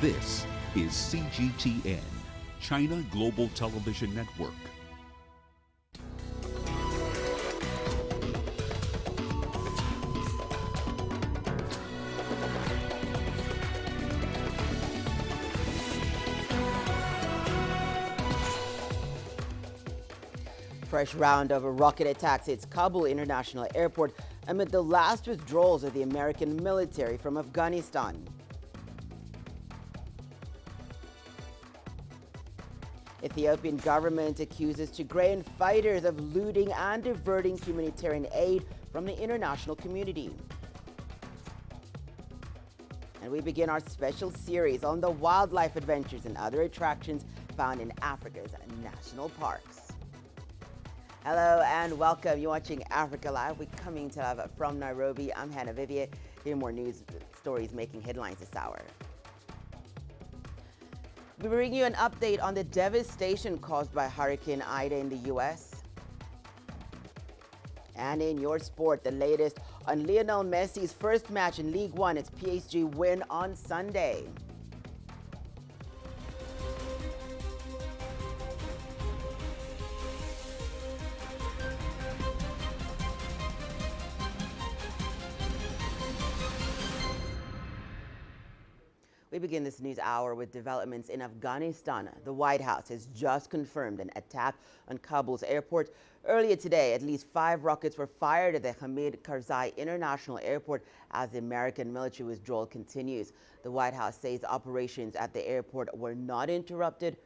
This is CGTN, China Global Television Network. Fresh round of rocket attacks hits Kabul International Airport amid the last withdrawals of the American military from Afghanistan. Ethiopian government accuses Tigrayan fighters of looting and diverting humanitarian aid from the international community. And we begin our special series on the wildlife adventures and other attractions found in Africa's national parks. Hello and welcome. You're watching Africa Live. We're coming to live from Nairobi. I'm Hannah Viviers. Here are more news stories making headlines this hour. We bring you an update on the devastation caused by Hurricane Ida in the U.S. And in your sport, the latest on Lionel Messi's first match in League One, its PSG win on Sunday. We begin this news hour with developments in Afghanistan. The White House has just confirmed an attack on Kabul's airport. Earlier today, at least 5 rockets were fired at the Hamid Karzai International Airport as the American military withdrawal continues. The White House says operations at the airport were not interrupted.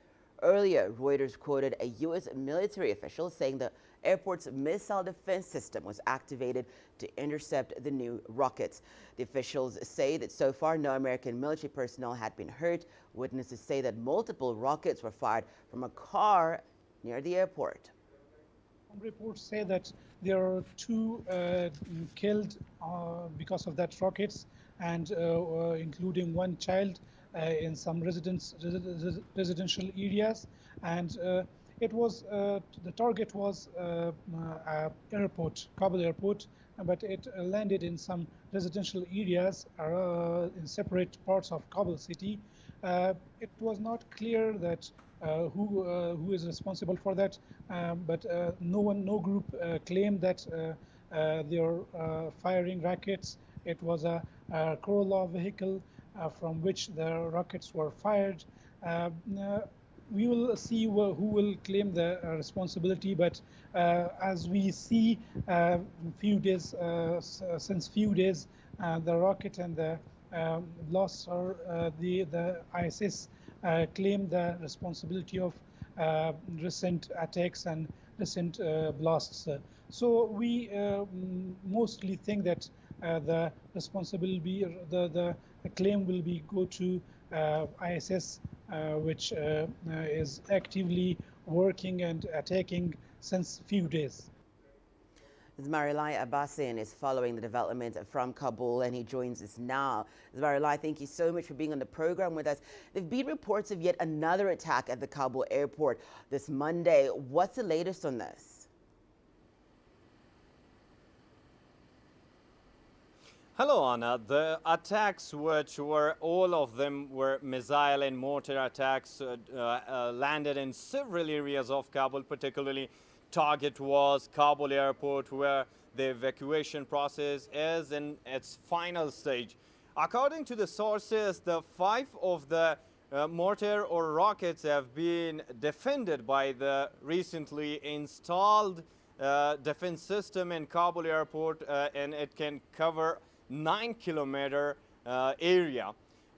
Earlier, Reuters quoted a U.S. military official saying the airport's missile defense system was activated to intercept the new rockets. The officials say that so far no American military personnel had been hurt. Witnesses say that multiple rockets were fired from a car near the airport. Reports say that there are 2 killed because of that rockets, and including 1 child in some residential areas, and it was the target was airport, Kabul airport, but it landed in some residential areas in separate parts of Kabul city. It was not clear that who is responsible for that, but no group claimed that they are firing rockets. It was a Corolla vehicle from which the rockets were fired. We will see who will claim the responsibility, but as we see since few days, the rocket and the blasts are the ISIS claim the responsibility of recent attacks and recent blasts. So we mostly think that the responsibility, the claim will go to ISIS, which is actively working and attacking since few days. Zmarilai Abbasin is following the development from Kabul, and he joins us now. Zmarilai, thank you so much for being on the program with us. There have been reports of yet another attack at the Kabul airport this Monday. What's the latest on this? Hello, Anna. The attacks, which were all of them were missile and mortar attacks, landed in several areas of Kabul. Particularly, target was Kabul airport, where the evacuation process is in its final stage. According to the sources, the 5 of the mortar or rockets have been defended by the recently installed defense system in Kabul airport, and it can cover 9-kilometer area.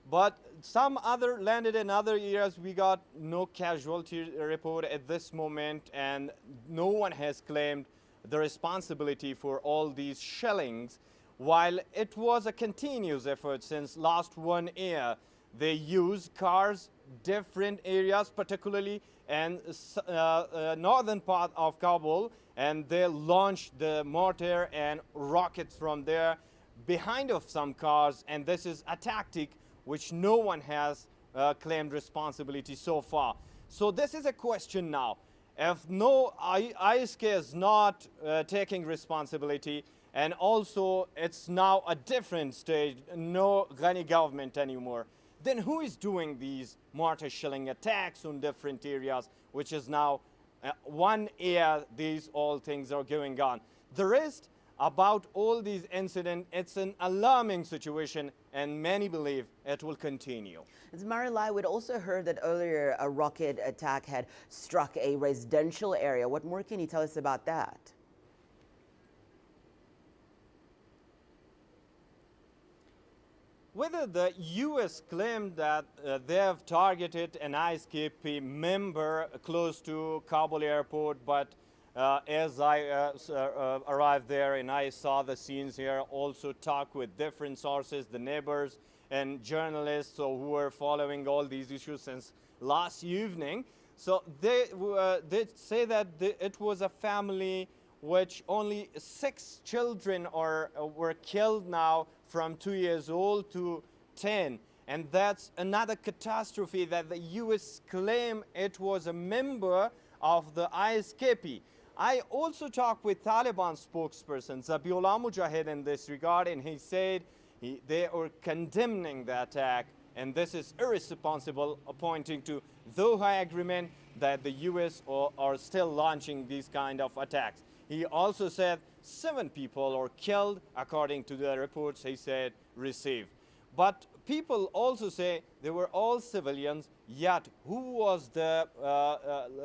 But some other landed in other areas. We got no casualty report at this moment, and no one has claimed the responsibility for all these shellings. While it was a continuous effort since last 1 year, they used cars, different areas, particularly in northern part of Kabul, and they launched the mortar and rockets from there behind of some cars, and this is a tactic which no one has claimed responsibility so far. So this is a question now. If no ISK is not taking responsibility, and also it's now a different stage, no Ghani government anymore, then who is doing these mortar shelling attacks on different areas, which is now 1 year these all things are going on. The rest about all these incidents, it's an alarming situation, and many believe it will continue. Zmarilai, we'd also heard that earlier a rocket attack had struck a residential area. What more can you tell us about that? Whether the U.S. claimed that they have targeted an ISKP member close to Kabul airport, but as I arrived there and I saw the scenes here, also talked with different sources, the neighbors and journalists who were following all these issues since last evening. So they say that it was a family which only 6 children were killed now, from 2 years old to 10. And that's another catastrophe that the U.S. claim it was a member of the ISKP. I also talked with Taliban spokesperson Zabiullah Mujahid in this regard, and he said they are condemning the attack, and this is irresponsible, pointing to Doha agreement that the U.S. are still launching these kind of attacks. He also said 7 people are killed, according to the reports he said received. But people also say they were all civilians, yet who was the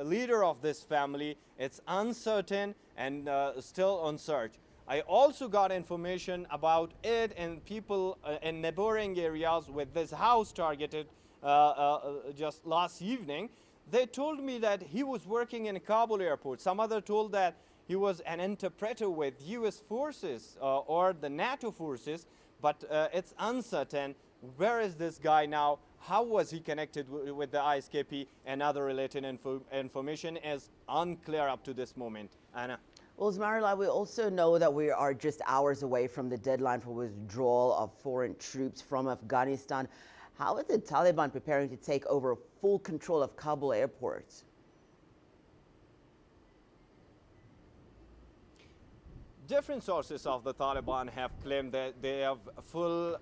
leader of this family? It's uncertain and still on search. I also got information about it and people in neighboring areas with this house targeted just last evening. They told me that he was working in Kabul airport. Some other told that he was an interpreter with U.S. forces or the NATO forces, but it's uncertain. Where is this guy now? How was he connected with the ISKP? And other related information is unclear up to this moment. Anna. Well, Zmarilai, we also know that we are just hours away from the deadline for withdrawal of foreign troops from Afghanistan. How is the Taliban preparing to take over full control of Kabul airport? Different sources of the Taliban have claimed that they have full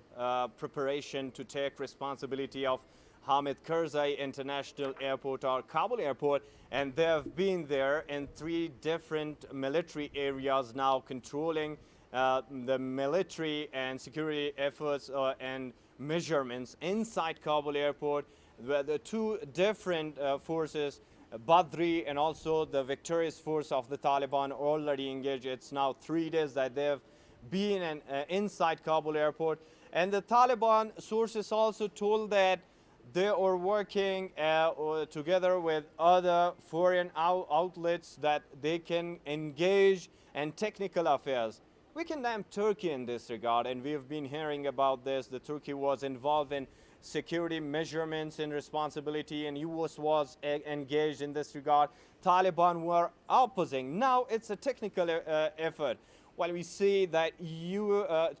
preparation to take responsibility of Hamid Karzai International Airport or Kabul Airport, and they have been there in 3 different military areas now, controlling the military and security efforts and measurements inside Kabul Airport. The 2 different forces, Badri and also the victorious force of the Taliban, already engaged. It's now 3 days that they have been inside Kabul airport. And the Taliban sources also told that they are working together with other foreign outlets that they can engage in technical affairs. We condemn Turkey in this regard, and we've been hearing about this. The Turkey was involved in security measurements and responsibility, and U.S. was engaged in this regard. Taliban were opposing. Now it's a technical effort. While we see that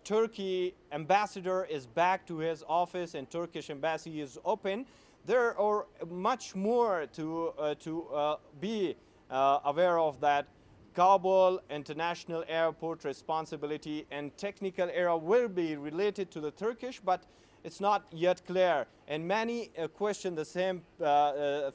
Turkey ambassador is back to his office and Turkish embassy is open, there are much more to be aware of that. Kabul International Airport responsibility and technical area will be related to the Turkish, but it's not yet clear. And many question the same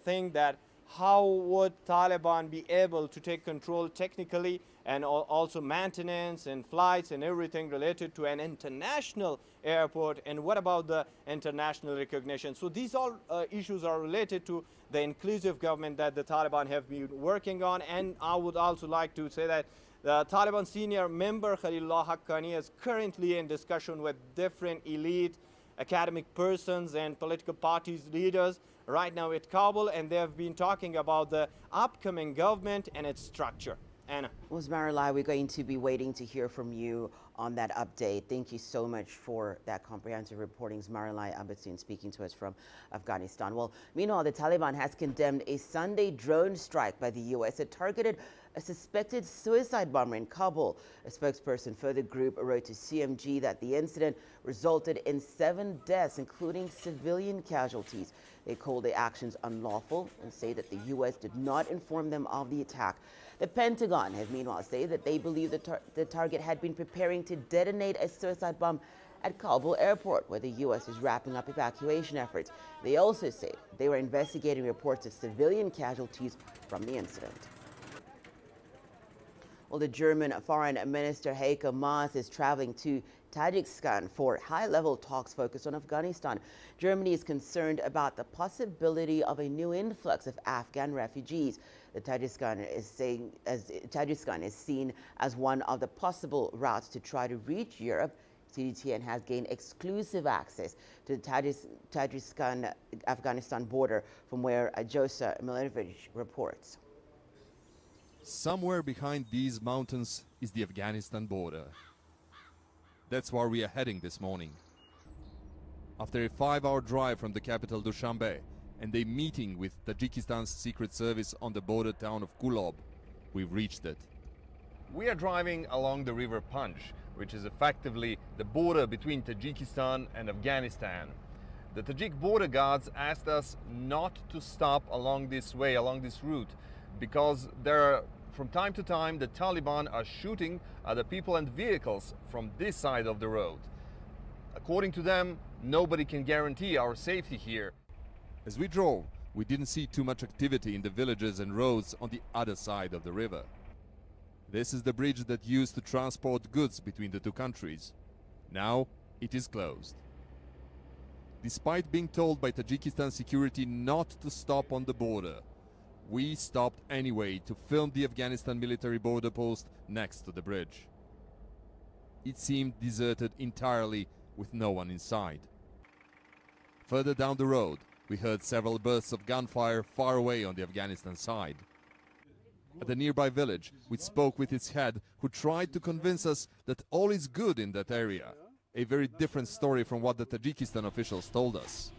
thing, that how would Taliban be able to take control technically and also maintenance and flights and everything related to an international airport, and what about the international recognition? So these all issues are related to the inclusive government that the Taliban have been working on. And I would also like to say that the Taliban senior member Khalilullah Haqqani is currently in discussion with different elite academic persons and political parties leaders right now at Kabul, and they have been talking about the upcoming government and its structure. Anna. Well, Zmarilai, we're going to be waiting to hear from you on that update. Thank you so much for that comprehensive reporting. Zmarilai Abbasin speaking to us from Afghanistan. Well, meanwhile, the Taliban has condemned a Sunday drone strike by the U.S. that targeted a suspected suicide bomber in Kabul. A spokesperson for the group wrote to CMG that the incident resulted in 7 deaths, including civilian casualties. They called the actions unlawful and say that the U.S. did not inform them of the attack. The Pentagon has meanwhile said that they believe the target had been preparing to detonate a suicide bomb at Kabul airport, where the U.S. is wrapping up evacuation efforts. They also say they were investigating reports of civilian casualties from the incident. Well, the German Foreign Minister Heiko Maas is traveling to Tajikistan for high-level talks focused on Afghanistan. Germany is concerned about the possibility of a new influx of Afghan refugees. Tajikistan is seen as one of the possible routes to try to reach Europe. CGTN has gained exclusive access to the Tajikistan-Afghanistan border, from where Josa Milojevic reports. Somewhere behind these mountains is the Afghanistan border. That's where we are heading this morning. After a 5-hour drive from the capital Dushanbe and a meeting with Tajikistan's Secret Service on the border town of Kulob, we've reached it. We are driving along the river Panj, which is effectively the border between Tajikistan and Afghanistan. The Tajik border guards asked us not to stop along this way, along this route, because from time to time the Taliban are shooting at the people and vehicles from this side of the road. According to them, nobody can guarantee our safety here. As we drove, we didn't see too much activity in the villages and roads on the other side of the river. This is the bridge that used to transport goods between the two countries. Now it is closed. Despite being told by Tajikistan security not to stop on the border, we stopped anyway to film the Afghanistan military border post next to the bridge. It seemed deserted entirely, with no one inside. Further down the road, we heard several bursts of gunfire far away on the Afghanistan side. At a nearby village, we spoke with its head, who tried to convince us that all is good in that area. A very different story from what the Tajikistan officials told us.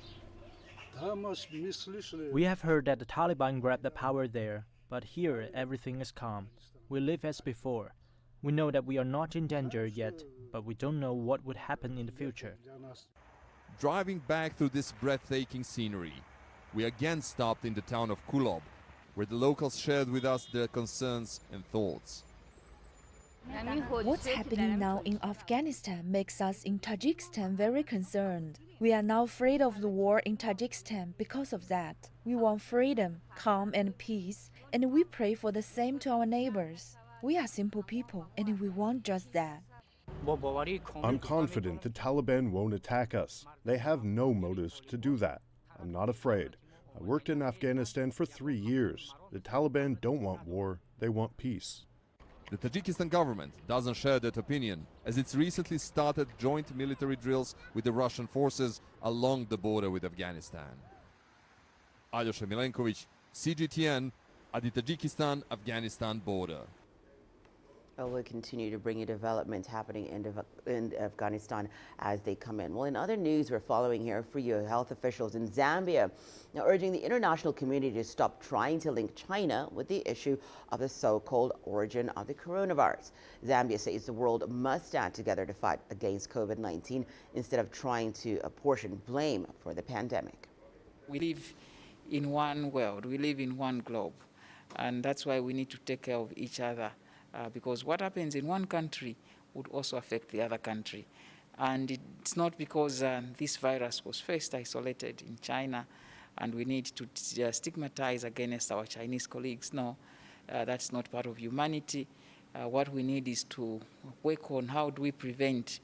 We have heard that the Taliban grabbed the power there, but here everything is calm. We live as before. We know that we are not in danger yet, but we don't know what would happen in the future. Driving back through this breathtaking scenery, we again stopped in the town of Kulob, where the locals shared with us their concerns and thoughts. What's happening now in Afghanistan makes us in Tajikistan very concerned. We are now afraid of the war in Tajikistan because of that. We want freedom, calm and peace, and we pray for the same to our neighbors. We are simple people and we want just that. I'm confident the Taliban won't attack us. They have no motives to do that. I'm not afraid. I worked in Afghanistan for 3 years. The Taliban don't want war, they want peace. The Tajikistan government doesn't share that opinion, as it's recently started joint military drills with the Russian forces along the border with Afghanistan. Aljosha Milenkovic, CGTN, at the Tajikistan-Afghanistan border. We'll continue to bring you developments happening in Afghanistan as they come in. Well, in other news, we're following here for you, health officials in Zambia now urging the international community to stop trying to link China with the issue of the so-called origin of the coronavirus. Zambia says the world must stand together to fight against COVID-19 instead of trying to apportion blame for the pandemic. We live in one world, we live in one globe, and that's why we need to take care of each other. Because what happens in one country would also affect the other country. And it's not because this virus was first isolated in China and we need to stigmatize against our Chinese colleagues. No, that's not part of humanity. What we need is to work on how do we prevent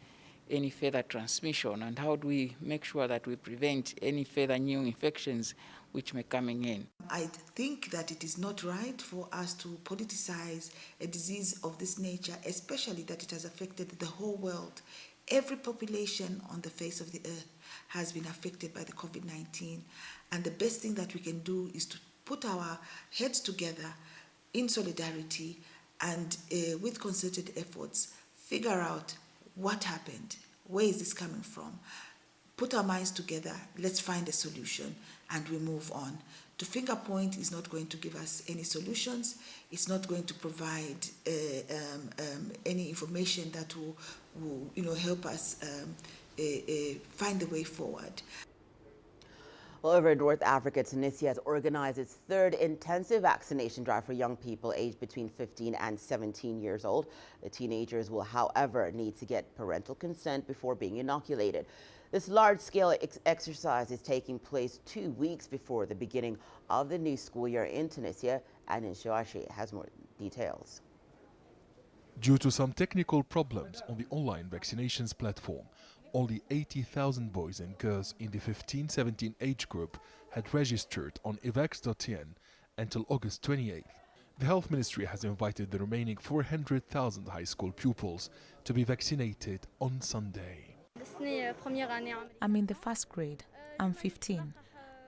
any further transmission and how do we make sure that we prevent any further new infections which may coming in. I think that it is not right for us to politicize a disease of this nature, especially that it has affected the whole world. Every population on the face of the earth has been affected by the COVID-19, and the best thing that we can do is to put our heads together in solidarity and with concerted efforts, figure out what happened, where is this coming from, put our minds together, let's find a solution, and we move on. To finger point is not going to give us any solutions. It's not going to provide any information that will help us find the way forward. Well, over in North Africa, Tunisia has organized its third intensive vaccination drive for young people aged between 15 and 17 years old. The teenagers will, however, need to get parental consent before being inoculated. This large-scale exercise is taking place 2 weeks before the beginning of the new school year in Tunisia, and Inshuashi has more details. Due to some technical problems on the online vaccinations platform, only 80,000 boys and girls in the 15-17 age group had registered on evax.in until August 28th. The Health Ministry has invited the remaining 400,000 high school pupils to be vaccinated on Sunday. I'm in the first grade. I'm 15.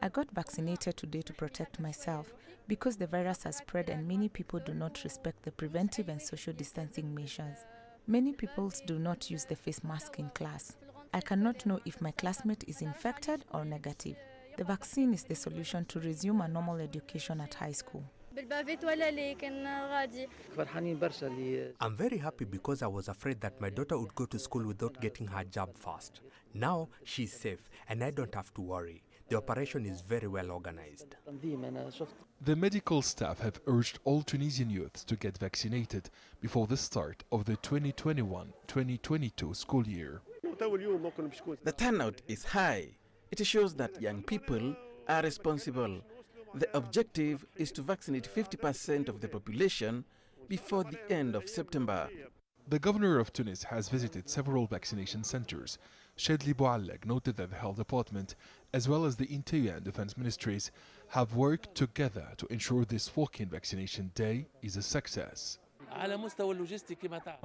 I got vaccinated today to protect myself because the virus has spread and many people do not respect the preventive and social distancing measures. Many people do not use the face mask in class. I cannot know if my classmate is infected or negative. The vaccine is the solution to resume a normal education at high school. I'm very happy because I was afraid that my daughter would go to school without getting her jab first. Now she's safe and I don't have to worry. The operation is very well organized. The medical staff have urged all Tunisian youths to get vaccinated before the start of the 2021-2022 school year. The turnout is high. It shows that young people are responsible. The objective is to vaccinate 50% of the population before the end of September. The governor of Tunis has visited several vaccination centers. Shedli Boualleg noted that the health department, as well as the interior and defense ministries, have worked together to ensure this walk-in vaccination day is a success. On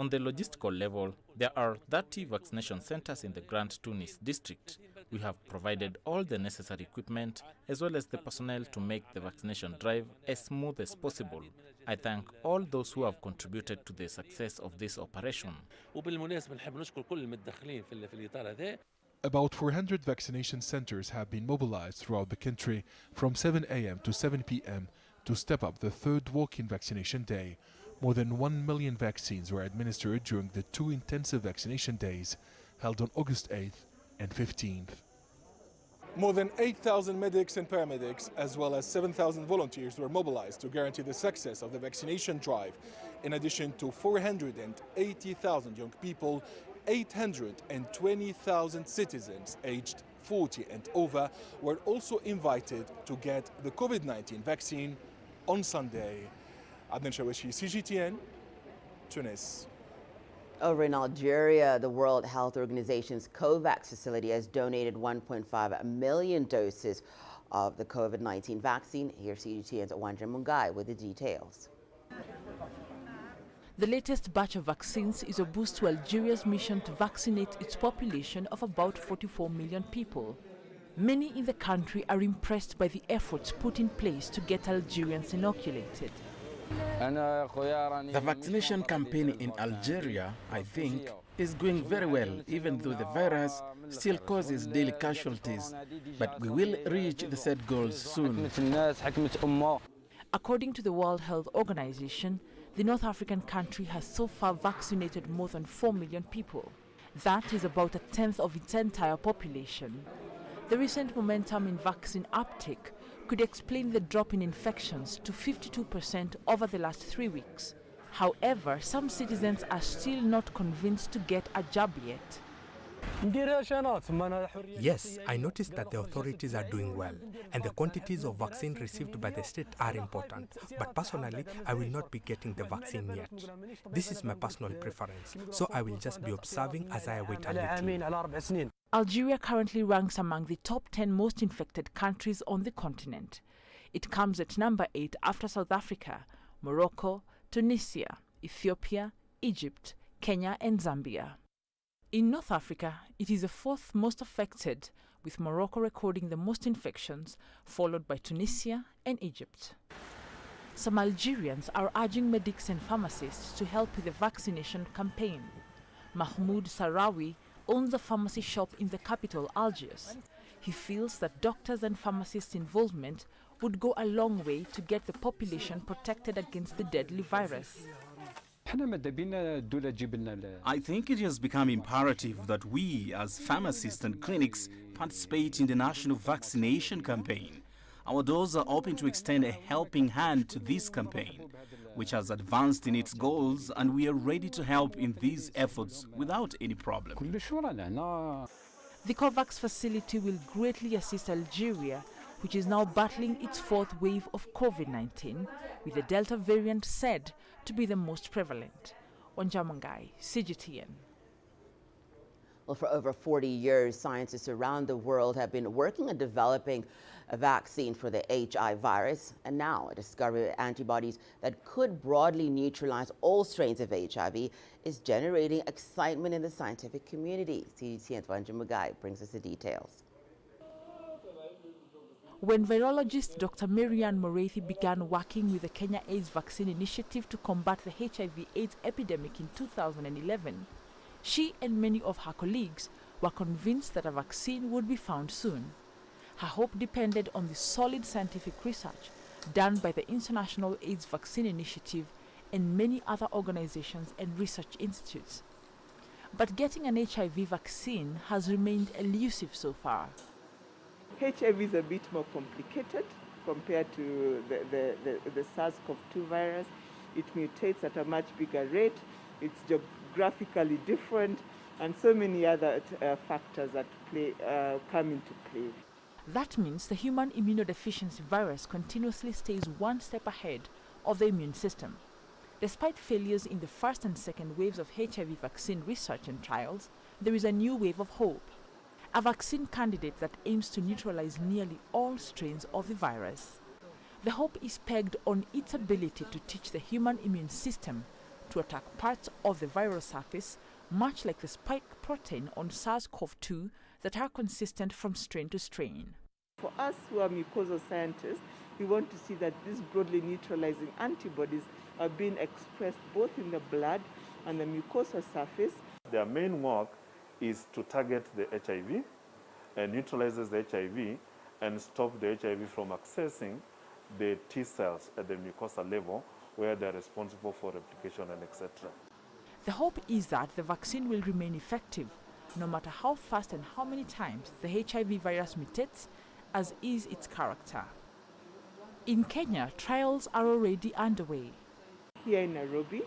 the logistical level, there are 30 vaccination centers in the Grand Tunis district. We have provided all the necessary equipment as well as the personnel to make the vaccination drive as smooth as possible. I thank all those who have contributed to the success of this operation. About 400 vaccination centers have been mobilized throughout the country from 7 a.m. to 7 p.m. to step up the third walk-in vaccination day. More than 1 million vaccines were administered during the 2 intensive vaccination days held on August 8th and 15th. More than 8,000 medics and paramedics, as well as 7,000 volunteers, were mobilized to guarantee the success of the vaccination drive. In addition to 480,000 young people, 820,000 citizens aged 40 and over were also invited to get the COVID-19 vaccine on Sunday. Adnan Shawishi, CGTN, Tunis. Over in Algeria, the World Health Organization's COVAX facility has donated 1.5 million doses of the COVID-19 vaccine. Here's CGTN's Wanja Mungai with the details. The latest batch of vaccines is a boost to Algeria's mission to vaccinate its population of about 44 million people. Many in the country are impressed by the efforts put in place to get Algerians inoculated. The vaccination campaign in Algeria, I think, is going very well, even though the virus still causes daily casualties. But we will reach the set goals soon. According to the World Health Organization, the North African country has so far vaccinated more than 4 million people. That is about a tenth of its entire population. The recent momentum in vaccine uptake could explain the drop in infections to 52% over the last 3 weeks. However, some citizens are still not convinced to get a jab yet. Yes, I noticed that the authorities are doing well, and the quantities of vaccine received by the state are important. But personally, I will not be getting the vaccine yet. This is my personal preference, so I will just be observing as I await a little. Algeria currently ranks among the top 10 most infected countries on the continent. It comes at number 8 after South Africa, Morocco, Tunisia, Ethiopia, Egypt, Kenya and Zambia. In North Africa, it is the 4th most affected, with Morocco recording the most infections, followed by Tunisia and Egypt. Some Algerians are urging medics and pharmacists to help with the vaccination campaign. Mahmoud Sarawi owns a pharmacy shop in the capital, Algiers. He feels that doctors and pharmacists' involvement would go a long way to get the population protected against the deadly virus. I think it has become imperative that we, as pharmacists and clinics, participate in the national vaccination campaign. Our doors are open to extend a helping hand to this campaign, which has advanced in its goals, and we are ready to help in these efforts without any problem. The COVAX facility will greatly assist Algeria, which is now battling its fourth wave of COVID-19, with the Delta variant said to be the most prevalent. Onjamangai, CGTN. Well, for over 40 years, scientists around the world have been working on developing a vaccine for the HIV virus, and now a discovery of antibodies that could broadly neutralize all strains of HIV is generating excitement in the scientific community. CGTN's Onjamangai brings us the details. When virologist Dr. Marianne Morethi began working with the Kenya AIDS Vaccine Initiative to combat the HIV/AIDS epidemic in 2011, she and many of her colleagues were convinced that a vaccine would be found soon. Her hope depended on the solid scientific research done by the International AIDS Vaccine Initiative and many other organizations and research institutes. But getting an HIV vaccine has remained elusive so far. HIV is a bit more complicated compared to the SARS-CoV-2 virus. It mutates at a much bigger rate, it's geographically different, and so many other factors that come into play. That means the human immunodeficiency virus continuously stays one step ahead of the immune system. Despite failures in the first and second waves of HIV vaccine research and trials, there is a new wave of hope. A vaccine candidate that aims to neutralize nearly all strains of the virus. The hope is pegged on its ability to teach the human immune system to attack parts of the viral surface, much like the spike protein on SARS-CoV-2 that are consistent from strain to strain. For us who are mucosal scientists, we want to see that these broadly neutralizing antibodies are being expressed both in the blood and the mucosal surface. Their main work is to target the HIV and neutralizes the HIV and stop the HIV from accessing the T cells at the mucosal level where they're responsible for replication and etc. The hope is that the vaccine will remain effective no matter how fast and how many times the HIV virus mutates, as is its character. In Kenya, trials are already underway. Here in Nairobi,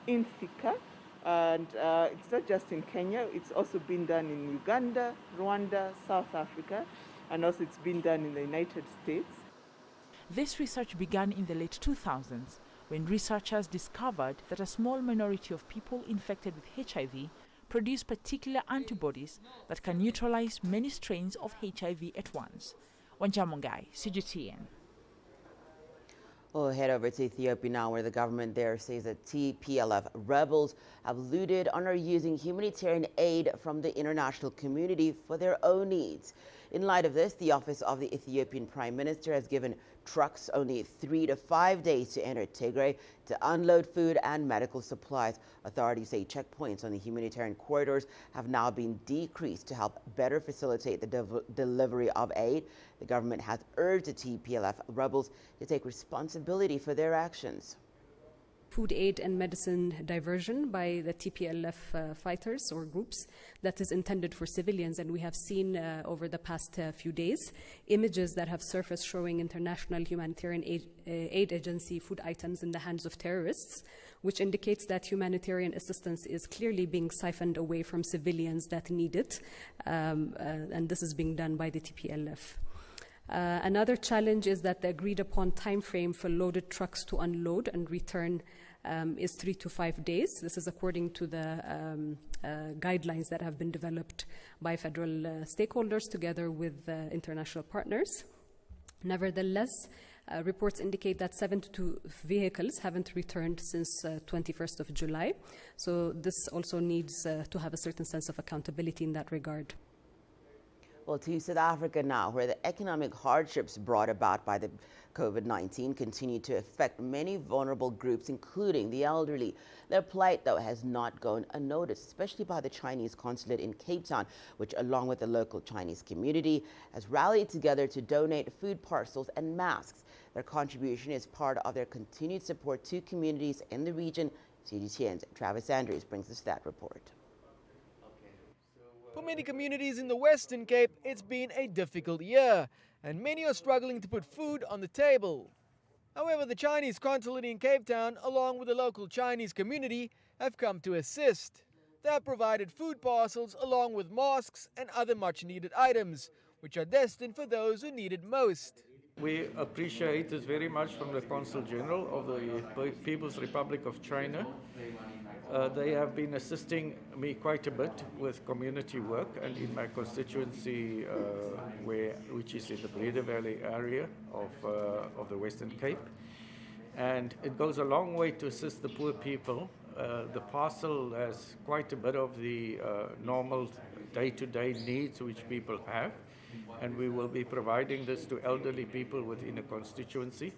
in Thika, and it's not just in Kenya, it's also been done in Uganda, Rwanda, South Africa, and also it's been done in the United States. This research began in the late 2000s when researchers discovered that a small minority of people infected with HIV produce particular antibodies that can neutralize many strains of HIV at once. Onjamangai, CGTN. We'll head over to Ethiopia now, where the government there says that TPLF rebels have looted and are using humanitarian aid from the international community for their own needs. In light of this, the office of the Ethiopian Prime Minister has given trucks only 3 to 5 days to enter Tigray to unload food and medical supplies. Authorities say checkpoints on the humanitarian corridors have now been decreased to help better facilitate the delivery of aid. The government has urged the TPLF rebels to take responsibility for their actions. Food aid and medicine diversion by the TPLF fighters or groups that is intended for civilians. And we have seen over the past few days images that have surfaced showing international humanitarian aid agency food items in the hands of terrorists, which indicates that humanitarian assistance is clearly being siphoned away from civilians that need it. And this is being done by the TPLF. Another challenge is that the agreed upon time frame for loaded trucks to unload and return is 3 to 5 days. This is according to the guidelines that have been developed by federal stakeholders together with international partners. Nevertheless, reports indicate that 72 vehicles haven't returned since 21st of July. So this also needs to have a certain sense of accountability in that regard. Well, to South Africa now, where the economic hardships brought about by the COVID-19 continue to affect many vulnerable groups, including the elderly. Their plight, though, has not gone unnoticed, especially by the Chinese consulate in Cape Town, which, along with the local Chinese community, has rallied together to donate food parcels and masks. Their contribution is part of their continued support to communities in the region CGTN's Travis Andrews brings us that report. For many communities in the Western Cape, it's been a difficult year, and many are struggling to put food on the table. However, the Chinese consulate in Cape Town, along with the local Chinese community, have come to assist. They have provided food parcels along with masks and other much-needed items, which are destined for those who need it most. We appreciate this very much from the Consul General of the People's Republic of China. They have been assisting me quite a bit with community work and in my constituency, which is in the Breda Valley area of the Western Cape. And it goes a long way to assist the poor people. The parcel has quite a bit of the normal day-to-day needs which people have, and we will be providing this to elderly people within a constituency.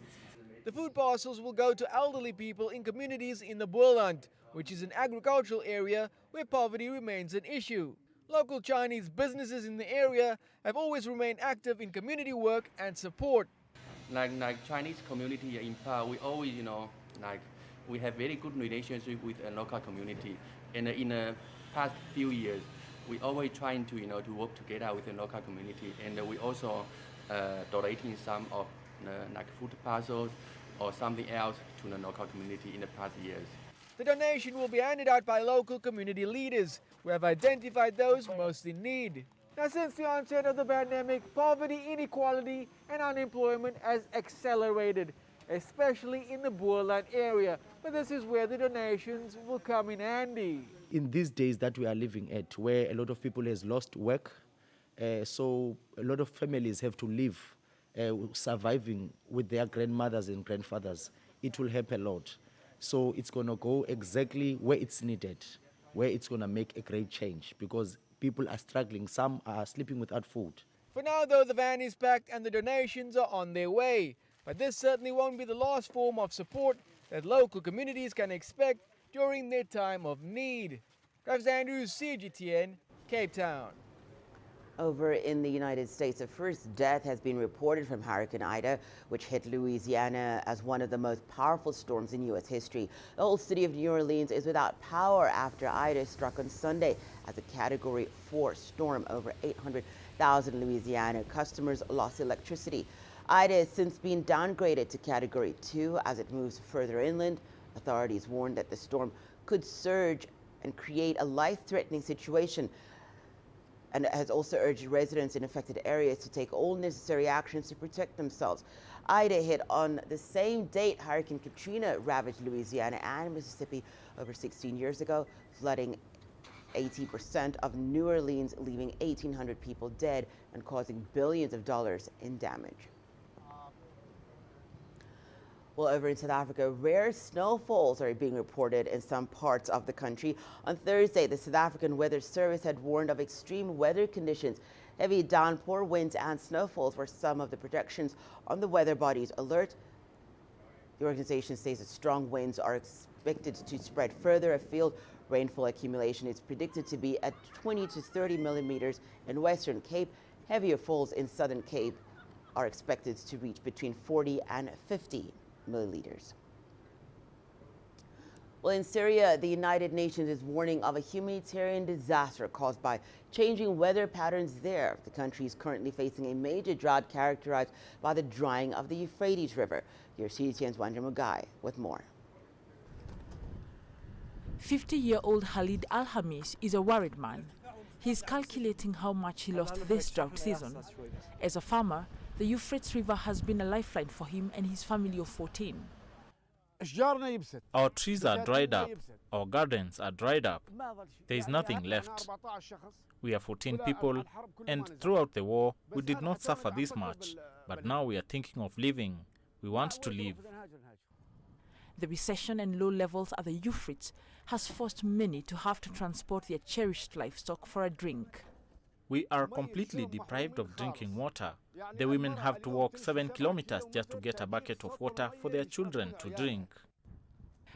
The food parcels will go to elderly people in communities in the Boerland, which is an agricultural area where poverty remains an issue. Local Chinese businesses in the area have always remained active in community work and support. Like Chinese community in PA, we always, we have very good relationship with a local community. And in the past few years, we always trying to, to work together with the local community. And we also donating some of food parcels or something else to the local community in the past years. The donation will be handed out by local community leaders who have identified those most in need. Now, since the onset of the pandemic, poverty, inequality and unemployment has accelerated, especially in the Boerland area. But this is where the donations will come in handy. In these days that we are living at, where a lot of people has lost work, so a lot of families have to live surviving with their grandmothers and grandfathers, it will help a lot. So it's going to go exactly where it's needed, where it's going to make a great change, because people are struggling. Some are sleeping without food. For now, though, the van is packed and the donations are on their way. But this certainly won't be the last form of support that local communities can expect during their time of need. Travis Andrews, CGTN, Cape Town. Over in the United States, a first death has been reported from Hurricane Ida, which hit Louisiana as one of the most powerful storms in U.S. history. The whole city of New Orleans is without power after Ida struck on Sunday as a Category 4 storm. Over 800,000 Louisiana customers lost electricity. Ida has since been downgraded to Category 2 as it moves further inland. Authorities warned that the storm could surge and create a life-threatening situation, and has also urged residents in affected areas to take all necessary actions to protect themselves. Ida hit on the same date Hurricane Katrina ravaged Louisiana and Mississippi over 16 years ago, flooding 80% of New Orleans, leaving 1,800 people dead and causing billions of dollars in damage. Well, over in South Africa, rare snowfalls are being reported in some parts of the country. On Thursday, the South African Weather Service had warned of extreme weather conditions. Heavy downpour, winds and snowfalls were some of the projections on the weather body's alert. The organization says that strong winds are expected to spread further afield. Rainfall accumulation is predicted to be at 20 to 30 millimeters in Western Cape. Heavier falls in Southern Cape are expected to reach between 40 and 50 milliliters. Well, in Syria, the United Nations is warning of a humanitarian disaster caused by changing weather patterns there. The country is currently facing a major drought characterized by the drying of the Euphrates River. Here's CGTN's Wanda Mugai with more. 50-year-old Khalid Al-Hamis is a worried man. He's calculating how much he lost this drought season. As a farmer, the Euphrates River has been a lifeline for him and his family of 14. Our trees are dried up. Our gardens are dried up. There is nothing left. We are 14 people, and throughout the war, we did not suffer this much. But now we are thinking of leaving. We want to leave. The recession and low levels at the Euphrates has forced many to have to transport their cherished livestock for a drink. We are completely deprived of drinking water. The women have to walk 7 kilometers just to get a bucket of water for their children to drink.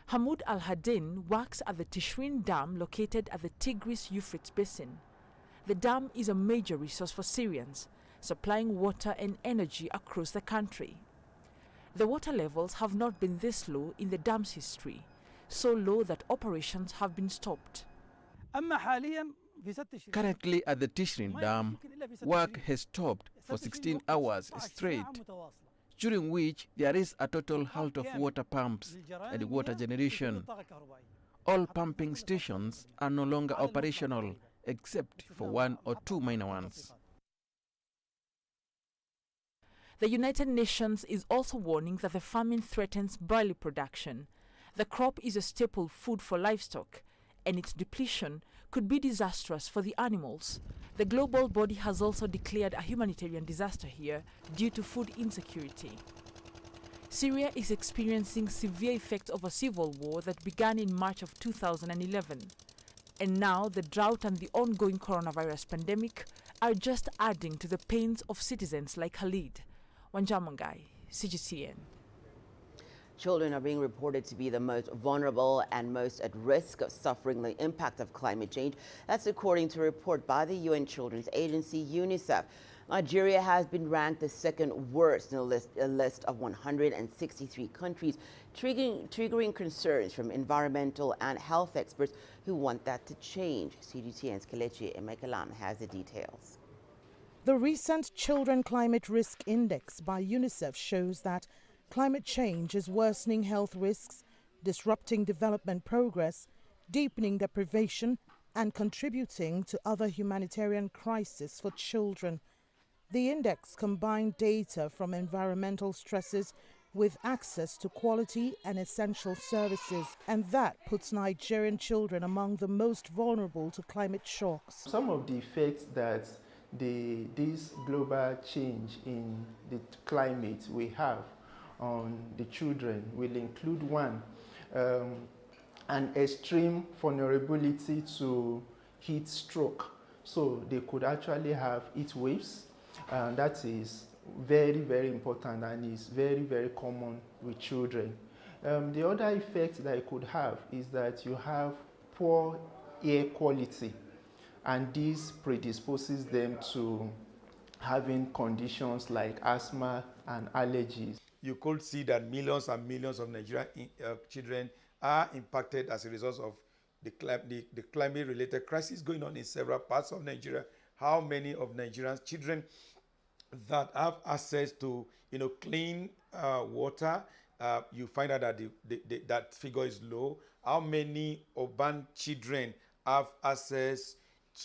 Hamoud Al-Hadin works at the Tishrin Dam located at the Tigris-Euphrates Basin. The dam is a major resource for Syrians, supplying water and energy across the country. The water levels have not been this low in the dam's history, so low that operations have been stopped. Currently at the Tishrin Dam, work has stopped for 16 hours straight, during which there is a total halt of water pumps and water generation. All pumping stations are no longer operational, except for 1 or 2 minor ones. The United Nations is also warning that the famine threatens barley production. The crop is a staple food for livestock, and its depletion could be disastrous for the animals. The global body has also declared a humanitarian disaster here due to food insecurity. Syria is experiencing severe effects of a civil war that began in March of 2011. And now the drought and the ongoing coronavirus pandemic are just adding to the pains of citizens like Khalid. Wanjamangai, CGTN. Children are being reported to be the most vulnerable and most at risk of suffering the impact of climate change. That's according to a report by the UN Children's Agency, UNICEF. Nigeria has been ranked the second worst in a list of 163 countries, triggering concerns from environmental and health experts who want that to change. CGTN's Kelechi Emekalam has the details. The recent Children Climate Risk Index by UNICEF shows that climate change is worsening health risks, disrupting development progress, deepening deprivation, and contributing to other humanitarian crises for children. The index combined data from environmental stresses with access to quality and essential services, and that puts Nigerian children among the most vulnerable to climate shocks. Some of the effects that this global change in the climate we have on the children will include one, an extreme vulnerability to heat stroke. So they could actually have heat waves. That is very, very important and is very, very common with children. The other effect that it could have is that you have poor air quality, and this predisposes them to having conditions like asthma and allergies. You could see that millions and millions of Nigerian children are impacted as a result of the climate-related crisis going on in several parts of Nigeria. How many of Nigerian children that have access to clean water, you find out that that figure is low. How many urban children have access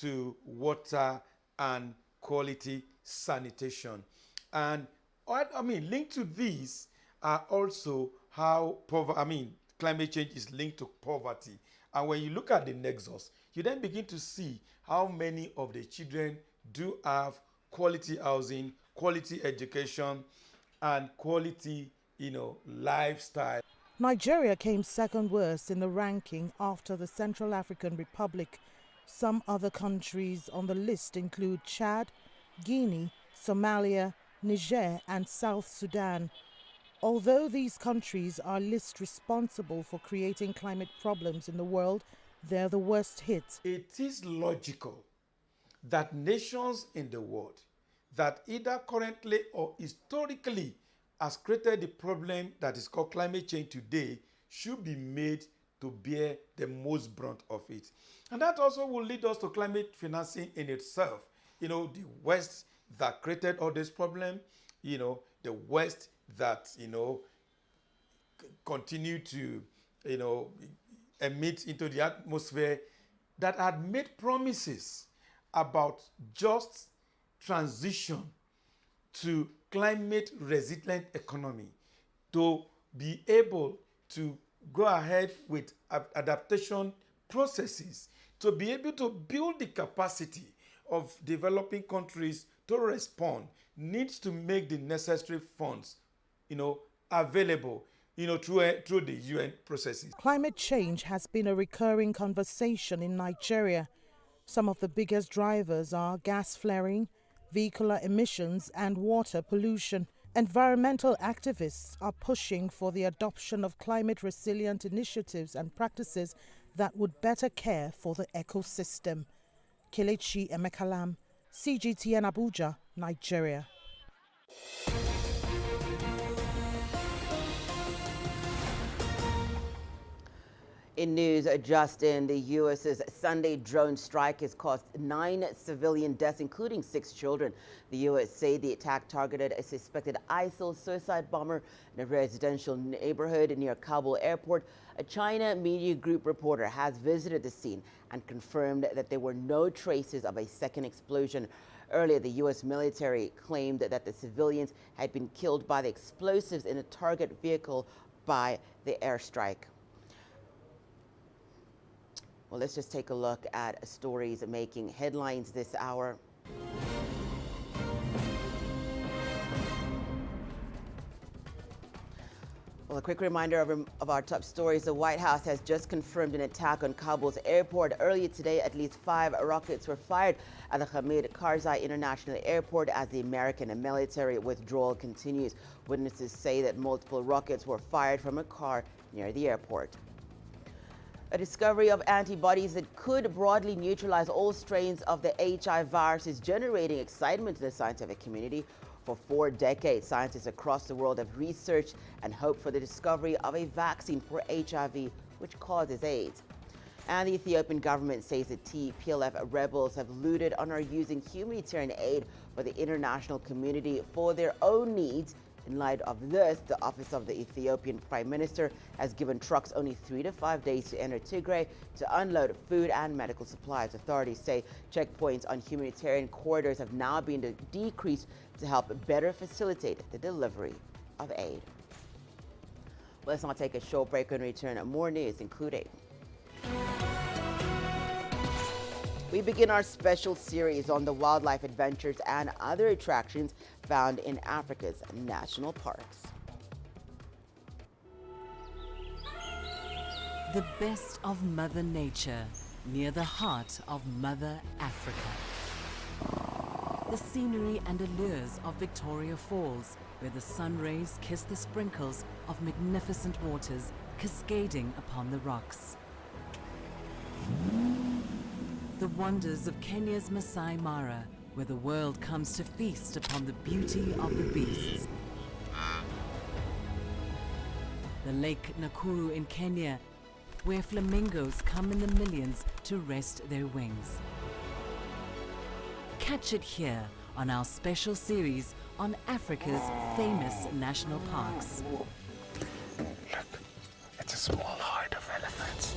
to water and quality sanitation? And linked to these are also how climate change is linked to poverty. And when you look at the nexus, you then begin to see how many of the children do have quality housing, quality education, and quality, lifestyle. Nigeria came second worst in the ranking after the Central African Republic. Some other countries on the list include Chad, Guinea, Somalia, Niger, and South Sudan. Although these countries are least responsible for creating climate problems in the world, they're the worst hit. It is logical that nations in the world that either currently or historically has created the problem that is called climate change today should be made to bear the most brunt of it. And that also will lead us to climate financing in itself. The West that created all this problem, the West that, continue to, emit into the atmosphere, that had made promises about just transition to climate resilient economy, to be able to go ahead with adaptation processes, to be able to build the capacity of developing countries to respond, needs to make the necessary funds, available, through the UN processes. Climate change has been a recurring conversation in Nigeria. Some of the biggest drivers are gas flaring, vehicular emissions, and water pollution. Environmental activists are pushing for the adoption of climate-resilient initiatives and practices that would better care for the ecosystem. Kelechi Emekalam, CGTN Abuja, Nigeria. In news, Justin, the U.S.'s Sunday drone strike has caused 9 civilian deaths, including 6 children. The U.S. say the attack targeted a suspected ISIL suicide bomber in a residential neighborhood near Kabul airport. A China media group reporter has visited the scene and confirmed that there were no traces of a second explosion. Earlier, the U.S. military claimed that the civilians had been killed by the explosives in a target vehicle by the airstrike. Well, let's just take a look at stories making headlines this hour. Well, a quick reminder of our top stories. The White House has just confirmed an attack on Kabul's airport. Earlier today, at least 5 rockets were fired at the Hamid Karzai International Airport as the American military withdrawal continues. Witnesses say that multiple rockets were fired from a car near the airport. A discovery of antibodies that could broadly neutralize all strains of the HIV virus is generating excitement in the scientific community. For 4 decades, scientists across the world have researched and hoped for the discovery of a vaccine for HIV, which causes AIDS. And the Ethiopian government says the TPLF rebels have looted and are using humanitarian aid for the international community for their own needs. In light of this, the office of the Ethiopian Prime Minister has given trucks only 3 to 5 days to enter Tigray to unload food and medical supplies. Authorities say checkpoints on humanitarian corridors have now been decreased to help better facilitate the delivery of aid. Let's now take a short break and return. More news, including we begin our special series on the wildlife adventures and other attractions found in Africa's national parks. The best of Mother Nature, near the heart of Mother Africa. The scenery and allures of Victoria Falls, where the sun rays kiss the sprinkles of magnificent waters cascading upon the rocks. The wonders of Kenya's Masai Mara, where the world comes to feast upon the beauty of the beasts. The Lake Nakuru in Kenya, where flamingos come in the millions to rest their wings. Catch it here on our special series on Africa's famous national parks. Look, it's a small herd of elephants.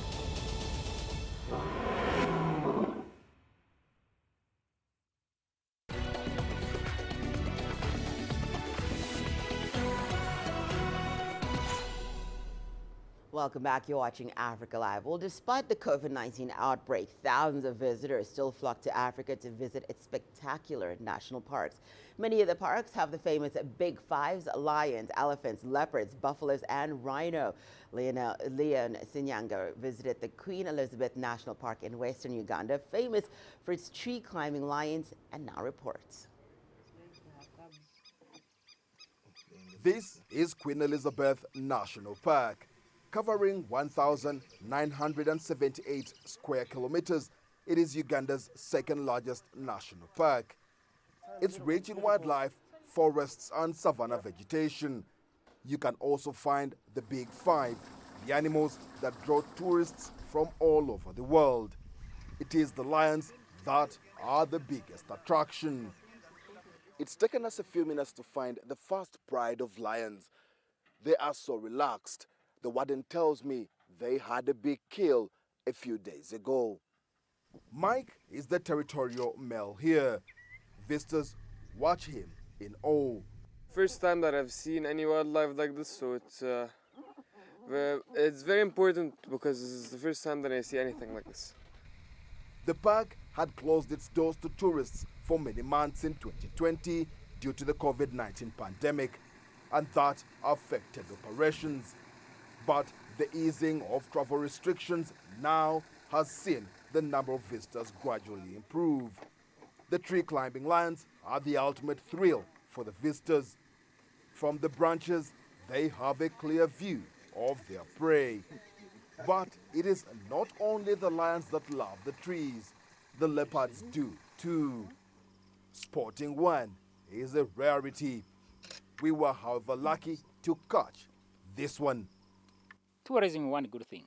Welcome back. You're watching Africa Live. Well, despite the COVID-19 outbreak, thousands of visitors still flock to Africa to visit its spectacular national parks. Many of the parks have the famous Big Fives: lions, elephants, leopards, buffaloes, and rhino. Leon Sinyanga visited the Queen Elizabeth National Park in western Uganda, famous for its tree-climbing lions, and now reports. This is Queen Elizabeth National Park. Covering 1,978 square kilometers, it is Uganda's second largest national park. It's rich in wildlife, forests and savanna vegetation. You can also find the Big Five, the animals that draw tourists from all over the world. It is the lions that are the biggest attraction. It's taken us a few minutes to find the first pride of lions. They are so relaxed. The warden tells me they had a big kill a few days ago. Mike is the territorial male here. Visitors watch him in awe. First time that I've seen any wildlife like this, so it's very important because this is the first time that I see anything like this. The park had closed its doors to tourists for many months in 2020 due to the COVID-19 pandemic, and that affected operations. But the easing of travel restrictions now has seen the number of visitors gradually improve. The tree-climbing lions are the ultimate thrill for the visitors. From the branches, they have a clear view of their prey. But it is not only the lions that love the trees, the leopards do too. Spotting one is a rarity. We were, however, lucky to catch this one. Tourism is one good thing.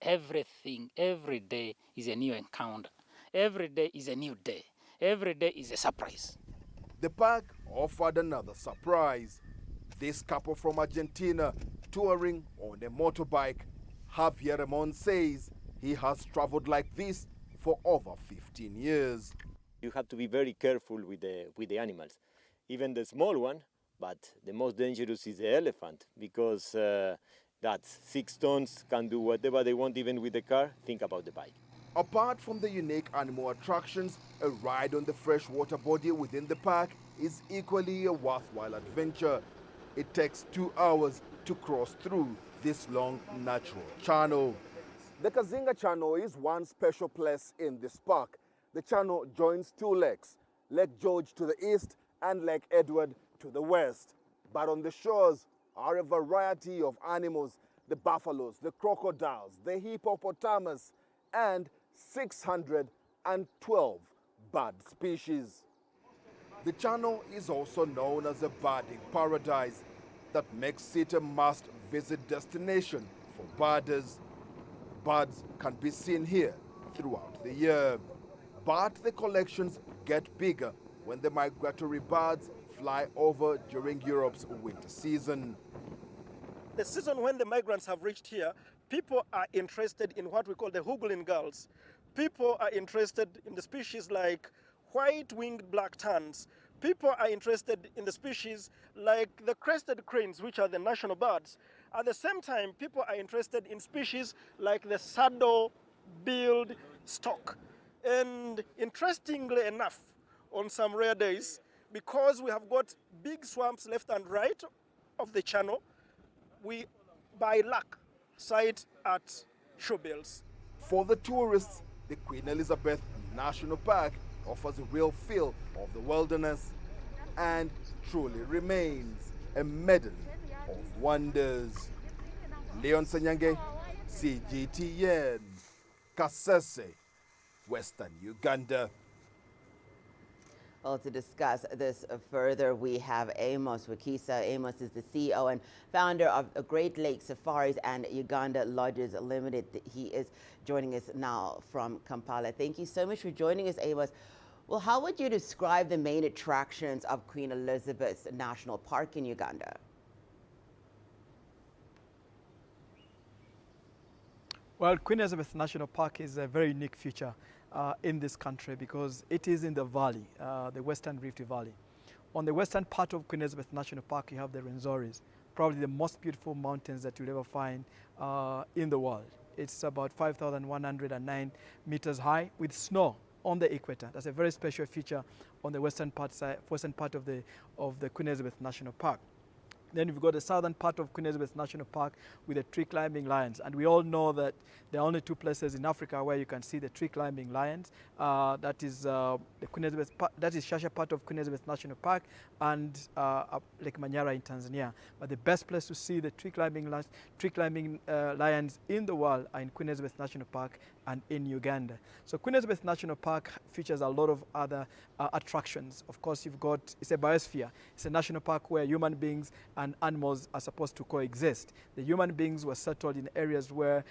everything, every day is a new encounter. Every day is a new day. Every day is a surprise. The park offered another surprise. This couple from Argentina touring on a motorbike. Javier Ramon says he has traveled like this for over 15 years. You have to be very careful with the animals, even the small one, but the most dangerous is the elephant because that's 6 tons, can do whatever they want even with the car. Think about the bike. Apart from the unique animal attractions, a ride on the freshwater body within the park is equally a worthwhile adventure. It takes 2 hours to cross through this long natural channel. The Kazinga Channel is one special place in this park. The channel joins 2 lakes, Lake George to the east and Lake Edward to the west. But on the shores are a variety of animals, the buffaloes, the crocodiles, the hippopotamus, and 612 bird species. The channel is also known as a birding paradise that makes it a must-visit destination for birders. Birds can be seen here throughout the year, but the collections get bigger when the migratory birds fly over during Europe's winter season. The season when the migrants have reached here, people are interested in what we call the Hughlin gulls. People are interested in the species like white-winged black terns. People are interested in the species like the crested cranes, which are the national birds. At the same time, people are interested in species like the saddle-billed stork. And interestingly enough, on some rare days, because we have got big swamps left and right of the channel, we, by luck, sight at shorebells. For the tourists, the Queen Elizabeth National Park offers a real feel of the wilderness and truly remains a medley of wonders. Leon Sanyange, CGTN, Kasese, Western Uganda. Well, to discuss this further, we have Amos Wekesa. Amos is the CEO and founder of Great Lakes Safaris and Uganda Lodges Limited. He is joining us now from Kampala. Thank you so much for joining us, Amos. Well, how would you describe the main attractions of Queen Elizabeth National Park in Uganda? Well, Queen Elizabeth National Park is a very unique feature in this country because it is in the valley, the Western Rift Valley. On the western part of Queen Elizabeth National Park, you have the Rwenzoris, probably the most beautiful mountains that you'll ever find in the world. It's about 5,109 meters high with snow on the equator. That's a very special feature on the western part of the Queen Elizabeth National Park. Then we've got the southern part of Queen Elizabeth National Park with the tree climbing lions. And we all know that there are only 2 places in Africa where you can see the tree climbing lions. That is the Queen Elizabeth, that is Shasha part of Queen Elizabeth National Park and Lake Manyara in Tanzania. But the best place to see the tree climbing lions in the world are in Queen Elizabeth National Park and in Uganda. So Queen Elizabeth National Park features a lot of other attractions. Of course, it's a biosphere. It's a national park where human beings and animals are supposed to coexist. The human beings were settled in areas where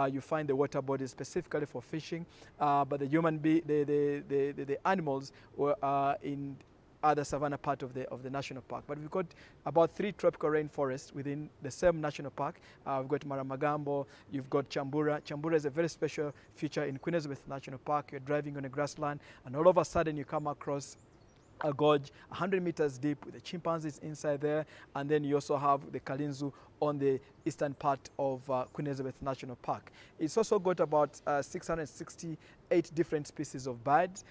you find the water bodies specifically for fishing, but the animals were in other savanna part of the national park. But we've got about 3 tropical rainforests within the same national park. We've got Maramagambo, you've got Chambura. Chambura is a very special feature in Queen Elizabeth National Park. You're driving on a grassland and all of a sudden you come across a gorge 100 meters deep with the chimpanzees inside there, and then you also have the Kalinzu on the eastern part of Queen Elizabeth National Park. It's also got about 668 different species of birds.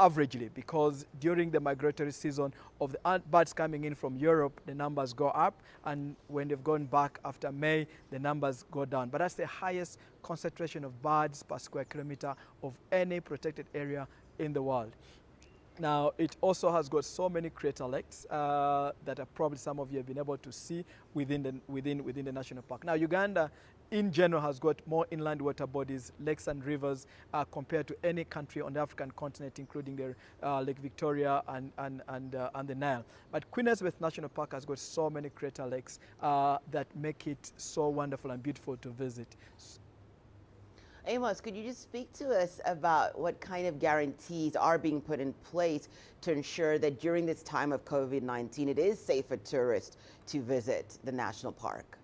Averagely, because during the migratory season of the birds coming in from Europe, the numbers go up, and when they've gone back after May, the numbers go down. But that's the highest concentration of birds per square kilometer of any protected area in the world. Now, it also has got so many crater lakes that are probably some of you have been able to see within the national park. Now, Uganda in general has got more inland water bodies, lakes and rivers compared to any country on the African continent, including the Lake Victoria and the Nile. But Queen Elizabeth National Park has got so many crater lakes that make it so wonderful and beautiful to visit. Amos, could you just speak to us about what kind of guarantees are being put in place to ensure that during this time of COVID-19, it is safe for tourists to visit the national park?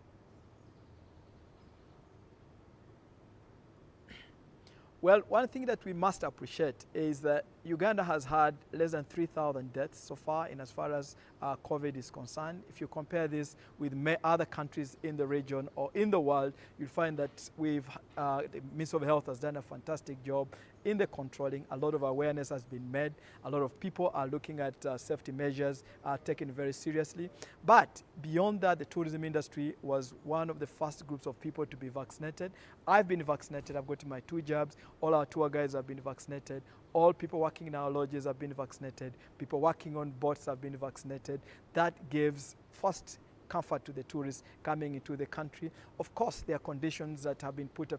Well, one thing that we must appreciate is that Uganda has had less than 3,000 deaths so far in as far as COVID is concerned. If you compare this with other countries in the region or in the world, you'll find that the Ministry of Health has done a fantastic job in the controlling. A lot of awareness has been made. A lot of people are looking at safety measures taken very seriously. But beyond that, the tourism industry was one of the first groups of people to be vaccinated. I've been vaccinated. I've got my 2 jabs. All our tour guides have been vaccinated. All people working in our lodges have been vaccinated. People working on boats have been vaccinated. That gives first comfort to the tourists coming into the country. Of course, there are conditions that have been put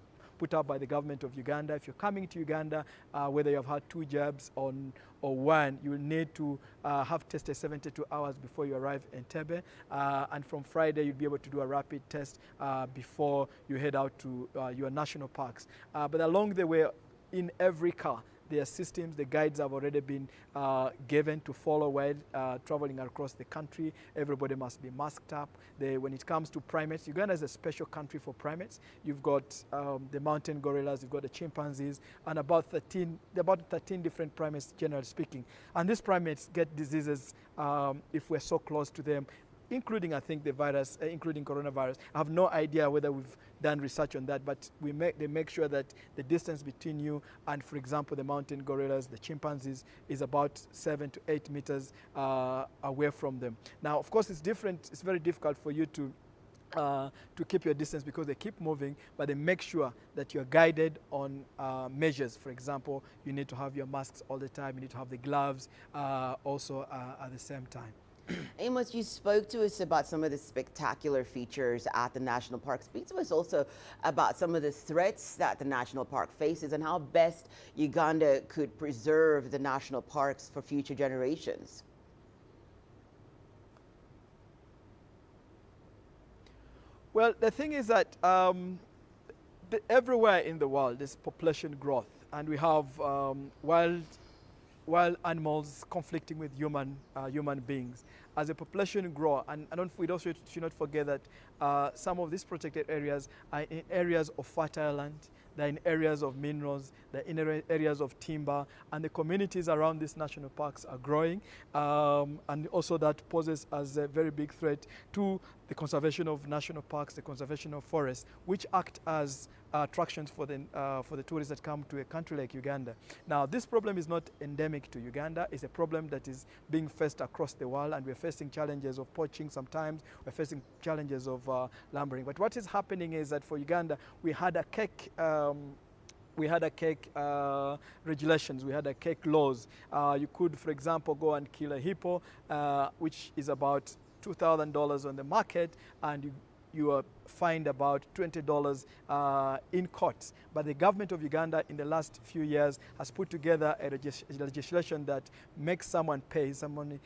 up by the government of Uganda. If you're coming to Uganda, whether you have had 2 jabs or 1, you will need to have tested 72 hours before you arrive in Entebbe. And from Friday, you'll be able to do a rapid test before you head out to your national parks. But along the way, in every car, there are systems, the guides have already been given to follow while traveling across the country. Everybody must be masked up. When it comes to primates, Uganda is a special country for primates. You've got the mountain gorillas, you've got the chimpanzees, and about 13 different primates, generally speaking. And these primates get diseases if we're so close to them, including, I think, the virus, including coronavirus. I have no idea whether we've done research on that, but they make sure that the distance between you and, for example, the mountain gorillas, the chimpanzees, is about 7 to 8 meters away from them. Now, of course, it's different. It's very difficult for you to keep your distance because they keep moving, but they make sure that you're guided on measures. For example, you need to have your masks all the time. You need to have the gloves also at the same time. Amos, you spoke to us about some of the spectacular features at the national park. Speak to us also about some of the threats that the national park faces and how best Uganda could preserve the national parks for future generations. Well, the thing is that everywhere in the world there's population growth, and we have wild animals conflicting with human beings. As the population grows, and we also should not forget that some of these protected areas are in areas of fertile land, they're in areas of minerals, they're in areas of timber, and the communities around these national parks are growing, and also that poses as a very big threat to the conservation of national parks, the conservation of forests, which act as attractions for the tourists that come to a country like Uganda. Now, this problem is not endemic to Uganda. It's a problem that is being faced across the world, and we're facing challenges of poaching sometimes. We're facing challenges of lumbering. But what is happening is that for Uganda, we had a cake regulations, we had a cake laws. You could, for example, go and kill a hippo, which is about $2,000 on the market, and you are fined about $20 in courts. But the government of Uganda in the last few years has put together a legislation that makes someone pay. Someone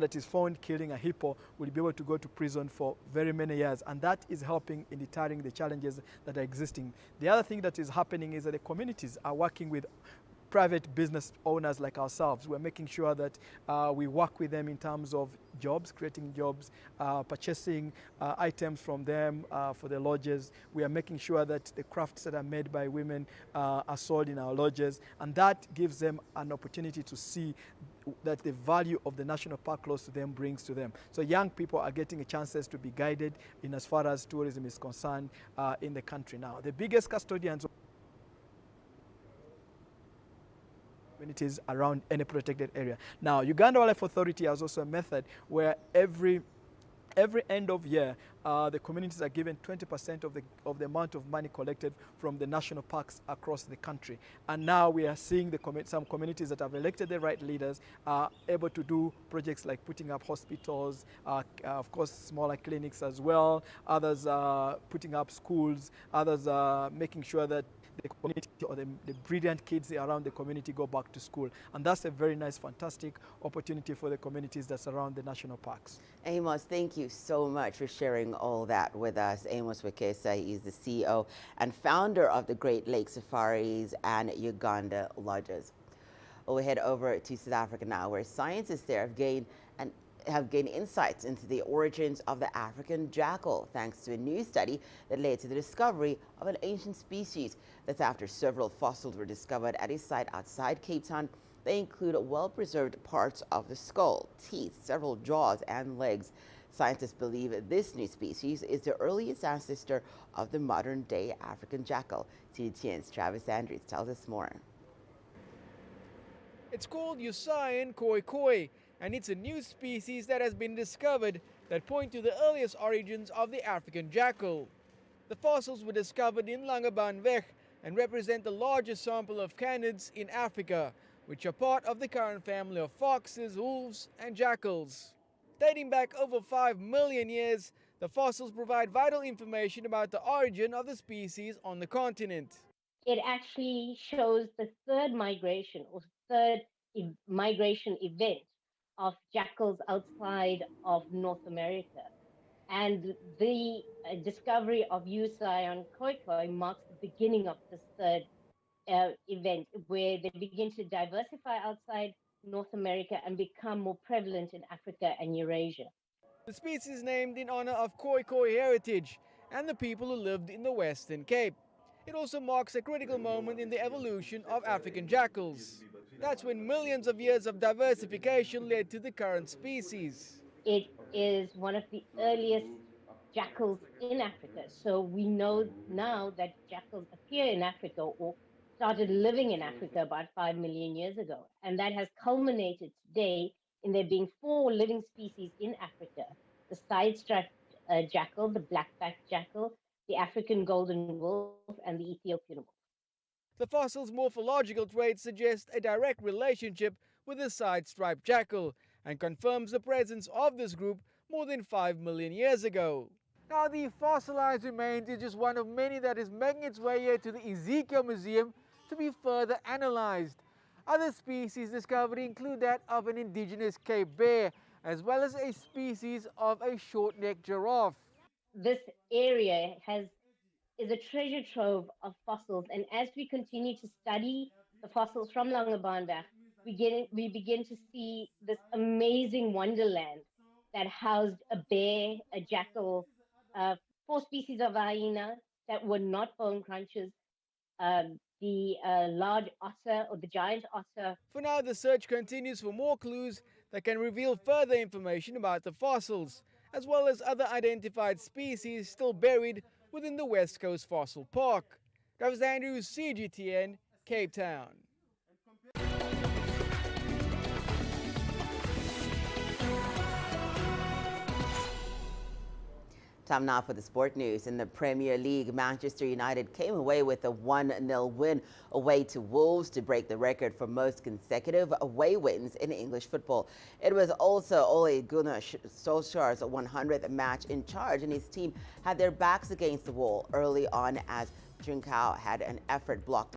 that is found killing a hippo will be able to go to prison for very many years, and that is helping in deterring the challenges that are existing. The other thing that is happening is that the communities are working with private business owners like ourselves. We're making sure that we work with them in terms of jobs, creating jobs, purchasing items from them for the lodges. We are making sure that the crafts that are made by women are sold in our lodges, and that gives them an opportunity to see that the value of the national park close to them brings to them. So young people are getting chances to be guided in as far as tourism is concerned in the country now. The biggest custodians communities around any protected area. Now, Uganda Wildlife Authority has also a method where every Every end of year, the communities are given 20% of the amount of money collected from the national parks across the country. And now we are seeing some communities that have elected the right leaders are able to do projects like putting up hospitals, of course smaller clinics as well. Others are putting up schools. Others are making sure that the community or the brilliant kids around the community go back to school. And that's a very nice, fantastic opportunity for the communities that surround the national parks. Amos, thank you so much for sharing all that with us. Amos Wekesa is the CEO and founder of the Great Lakes Safaris and Uganda Lodges. We'll head over to South Africa now, where scientists there have gained insights into the origins of the African jackal, thanks to a new study that led to the discovery of an ancient species. That's after several fossils were discovered at a site outside Cape Town. They include well-preserved parts of the skull, teeth, several jaws, and legs. Scientists believe this new species is the earliest ancestor of the modern-day African jackal. CGTN's Travis Andrews tells us more. It's called Usain koi koi, and it's a new species that has been discovered that point to the earliest origins of the African jackal. The fossils were discovered in Langebaanweg and represent the largest sample of canids in Africa, which are part of the current family of foxes, wolves, and jackals. Dating back over 5 million years, the fossils provide vital information about the origin of the species on the continent. It actually shows the third migration or third migration event of jackals outside of North America. And the discovery of Usain koi koi marks the beginning of this third event, where they begin to diversify outside North America and become more prevalent in Africa and Eurasia. The species is named in honor of Khoi Khoi heritage and the people who lived in the Western Cape. It also marks a critical moment in the evolution of African jackals. That's when millions of years of diversification led to the current species. It is one of the earliest jackals in Africa. So we know now that jackals appear in Africa or started living in Africa about 5 million years ago. And that has culminated today in there being 4 living species in Africa: the side-striped jackal, the black-backed jackal, the African golden wolf, and the Ethiopian wolf. The fossil's morphological traits suggest a direct relationship with the side-striped jackal and confirms the presence of this group more than 5 million years ago. Now, the fossilized remains is just one of many that is making its way here to the Ezekiel Museum to be further analyzed. Other species discovered include that of an indigenous Cape bear, as well as a species of a short-necked giraffe. This area is a treasure trove of fossils, and as we continue to study the fossils from Langebaanweg, we begin to see this amazing wonderland that housed a bear, a jackal, 4 species of hyena that were not bone crunchers, the large otter or the giant otter. For now, the search continues for more clues that can reveal further information about the fossils, as well as other identified species still buried within the West Coast Fossil Park. Travis Andrews, CGTN, Cape Town. Time now for the sport news. In the Premier League, Manchester United came away with a 1-0 win away to Wolves to break the record for most consecutive away wins in English football. It was also Ole Gunnar Solskjaer's 100th match in charge, and his team had their backs against the wall early on as Trincao had an effort blocked